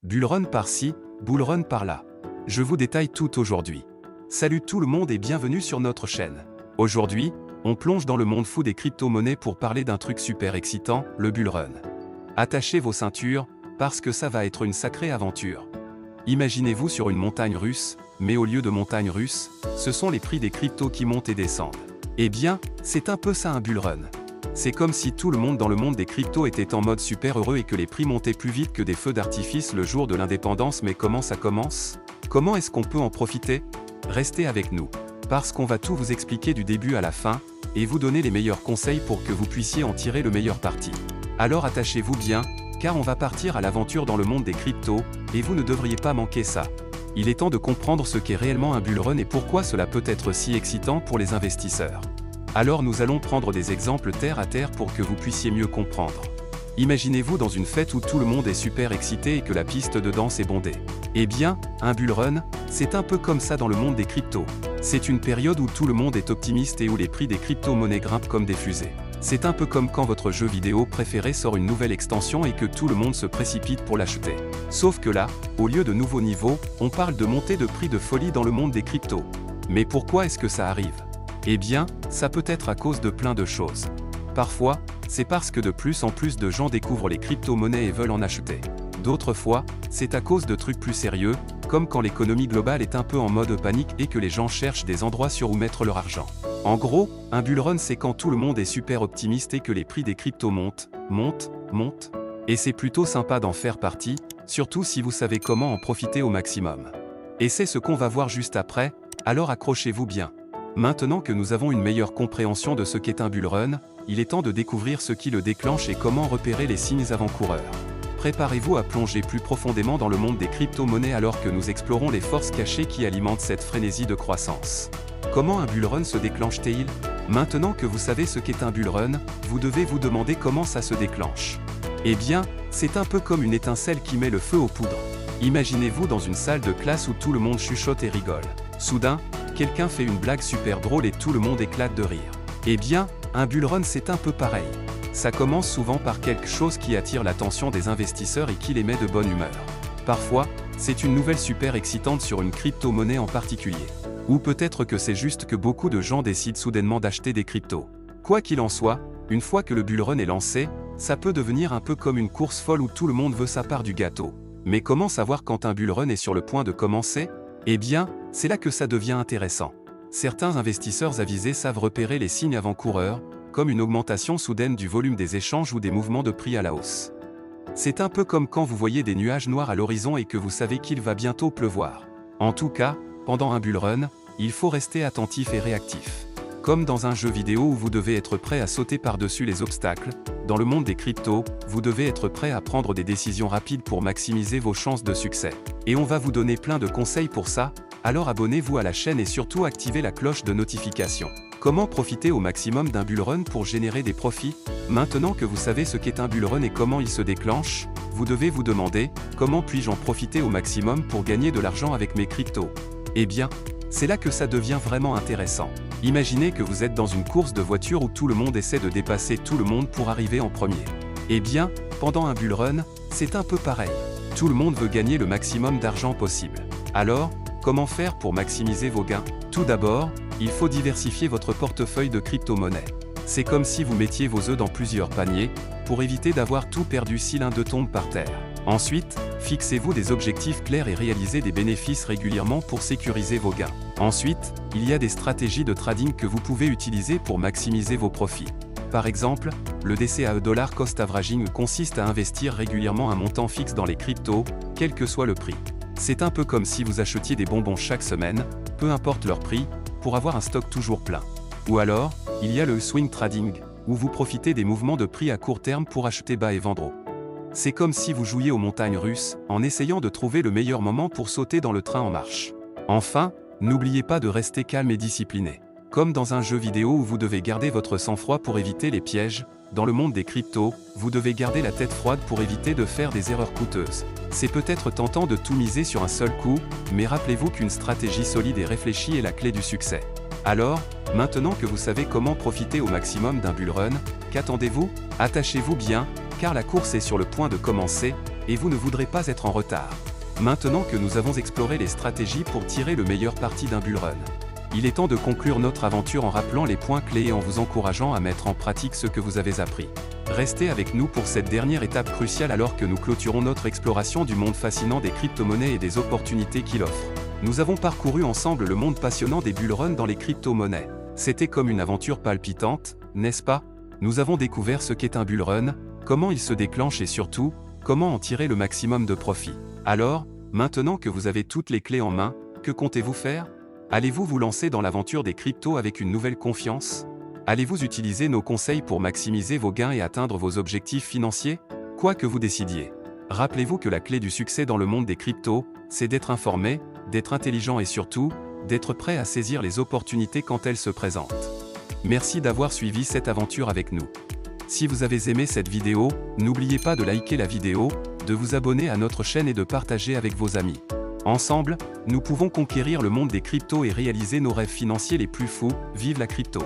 Bullrun par-ci, bullrun par-là. Je vous détaille tout aujourd'hui. Salut tout le monde et bienvenue sur notre chaîne. Aujourd'hui, on plonge dans le monde fou des crypto-monnaies pour parler d'un truc super excitant, le bullrun. Attachez vos ceintures, parce que ça va être une sacrée aventure. Imaginez-vous sur une montagne russe, mais au lieu de montagne russe, ce sont les prix des cryptos qui montent et descendent. Eh bien, c'est un peu ça un bullrun. C'est comme si tout le monde dans le monde des cryptos était en mode super heureux et que les prix montaient plus vite que des feux d'artifice le jour de l'indépendance. Mais comment ça commence? Comment est-ce qu'on peut en profiter? Restez avec nous, parce qu'on va tout vous expliquer du début à la fin, et vous donner les meilleurs conseils pour que vous puissiez en tirer le meilleur parti. Alors attachez-vous bien, car on va partir à l'aventure dans le monde des cryptos, et vous ne devriez pas manquer ça. Il est temps de comprendre ce qu'est réellement un bullrun et pourquoi cela peut être si excitant pour les investisseurs. Alors nous allons prendre des exemples terre à terre pour que vous puissiez mieux comprendre. Imaginez-vous dans une fête où tout le monde est super excité et que la piste de danse est bondée. Eh bien, un bullrun, c'est un peu comme ça dans le monde des cryptos. C'est une période où tout le monde est optimiste et où les prix des crypto-monnaies grimpent comme des fusées. C'est un peu comme quand votre jeu vidéo préféré sort une nouvelle extension et que tout le monde se précipite pour l'acheter. Sauf que là, au lieu de nouveaux niveaux, on parle de montée de prix de folie dans le monde des cryptos. Mais pourquoi est-ce que ça arrive? Eh bien, ça peut être à cause de plein de choses. Parfois, c'est parce que de plus en plus de gens découvrent les crypto-monnaies et veulent en acheter. D'autres fois, c'est à cause de trucs plus sérieux, comme quand l'économie globale est un peu en mode panique et que les gens cherchent des endroits sur où mettre leur argent. En gros, un bullrun c'est quand tout le monde est super optimiste et que les prix des cryptos montent. Et c'est plutôt sympa d'en faire partie, surtout si vous savez comment en profiter au maximum. Et c'est ce qu'on va voir juste après, alors accrochez-vous bien. Maintenant que nous avons une meilleure compréhension de ce qu'est un bullrun, il est temps de découvrir ce qui le déclenche et comment repérer les signes avant-coureurs. Préparez-vous à plonger plus profondément dans le monde des crypto-monnaies alors que nous explorons les forces cachées qui alimentent cette frénésie de croissance. Comment un bullrun se déclenche-t-il? Maintenant que vous savez ce qu'est un bullrun, vous devez vous demander comment ça se déclenche. Eh bien, c'est un peu comme une étincelle qui met le feu aux poudres. Imaginez-vous dans une salle de classe où tout le monde chuchote et rigole. Soudain, quelqu'un fait une blague super drôle et tout le monde éclate de rire. Eh bien, un bullrun c'est un peu pareil. Ça commence souvent par quelque chose qui attire l'attention des investisseurs et qui les met de bonne humeur. Parfois, c'est une nouvelle super excitante sur une crypto-monnaie en particulier. Ou peut-être que c'est juste que beaucoup de gens décident soudainement d'acheter des cryptos. Quoi qu'il en soit, une fois que le bullrun est lancé, ça peut devenir un peu comme une course folle où tout le monde veut sa part du gâteau. Mais comment savoir quand un bullrun est sur le point de commencer? Eh bien, c'est là que ça devient intéressant. Certains investisseurs avisés savent repérer les signes avant-coureurs, comme une augmentation soudaine du volume des échanges ou des mouvements de prix à la hausse. C'est un peu comme quand vous voyez des nuages noirs à l'horizon et que vous savez qu'il va bientôt pleuvoir. En tout cas, pendant un bullrun, il faut rester attentif et réactif. Comme dans un jeu vidéo où vous devez être prêt à sauter par-dessus les obstacles, dans le monde des cryptos, vous devez être prêt à prendre des décisions rapides pour maximiser vos chances de succès. Et on va vous donner plein de conseils pour ça, alors abonnez-vous à la chaîne et surtout activez la cloche de notification. Comment profiter au maximum d'un bullrun pour générer des profits? Maintenant que vous savez ce qu'est un bullrun et comment il se déclenche, vous devez vous demander, comment puis-je en profiter au maximum pour gagner de l'argent avec mes cryptos? Eh bien, c'est là que ça devient vraiment intéressant. Imaginez que vous êtes dans une course de voiture où tout le monde essaie de dépasser tout le monde pour arriver en premier. Eh bien, pendant un bullrun, c'est un peu pareil. Tout le monde veut gagner le maximum d'argent possible. Alors, comment faire pour maximiser vos gains? Tout d'abord, il faut diversifier votre portefeuille de crypto-monnaies. C'est comme si vous mettiez vos œufs dans plusieurs paniers, pour éviter d'avoir tout perdu si l'un d'eux tombe par terre. Ensuite, fixez-vous des objectifs clairs et réalisez des bénéfices régulièrement pour sécuriser vos gains. Ensuite, il y a des stratégies de trading que vous pouvez utiliser pour maximiser vos profits. Par exemple, le DCAE Dollar Cost Averaging consiste à investir régulièrement un montant fixe dans les cryptos, quel que soit le prix. C'est un peu comme si vous achetiez des bonbons chaque semaine, peu importe leur prix, pour avoir un stock toujours plein. Ou alors, il y a le swing trading, où vous profitez des mouvements de prix à court terme pour acheter bas et vendre haut. C'est comme si vous jouiez aux montagnes russes, en essayant de trouver le meilleur moment pour sauter dans le train en marche. Enfin, n'oubliez pas de rester calme et discipliné. Comme dans un jeu vidéo où vous devez garder votre sang-froid pour éviter les pièges, dans le monde des cryptos, vous devez garder la tête froide pour éviter de faire des erreurs coûteuses. C'est peut-être tentant de tout miser sur un seul coup, mais rappelez-vous qu'une stratégie solide et réfléchie est la clé du succès. Alors, maintenant que vous savez comment profiter au maximum d'un bullrun, qu'attendez-vous? Attachez-vous bien, car la course est sur le point de commencer, Et vous ne voudrez pas être en retard. Maintenant que nous avons exploré les stratégies pour tirer le meilleur parti d'un bull run, il est temps de conclure notre aventure en rappelant les points clés et en vous encourageant à mettre en pratique ce que vous avez appris. Restez avec nous pour cette dernière étape cruciale alors que nous clôturons notre exploration du monde fascinant des crypto-monnaies et des opportunités qu'il offre. Nous avons parcouru ensemble le monde passionnant des bull runs dans les crypto-monnaies. C'était comme une aventure palpitante, n'est-ce pas? Nous avons découvert ce qu'est un bull run, comment il se déclenche et surtout, comment en tirer le maximum de profit. Alors, maintenant que vous avez toutes les clés en main, que comptez-vous faire? Allez-vous vous lancer dans l'aventure des cryptos avec une nouvelle confiance? Allez-vous utiliser nos conseils pour maximiser vos gains et atteindre vos objectifs financiers? Quoi que vous décidiez. Rappelez-vous que la clé du succès dans le monde des cryptos, c'est d'être informé, d'être intelligent et surtout, d'être prêt à saisir les opportunités quand elles se présentent. Merci d'avoir suivi cette aventure avec nous. Si vous avez aimé cette vidéo, n'oubliez pas de liker la vidéo, de vous abonner à notre chaîne et de partager avec vos amis. Ensemble, nous pouvons conquérir le monde des cryptos et réaliser nos rêves financiers les plus fous. Vive la crypto!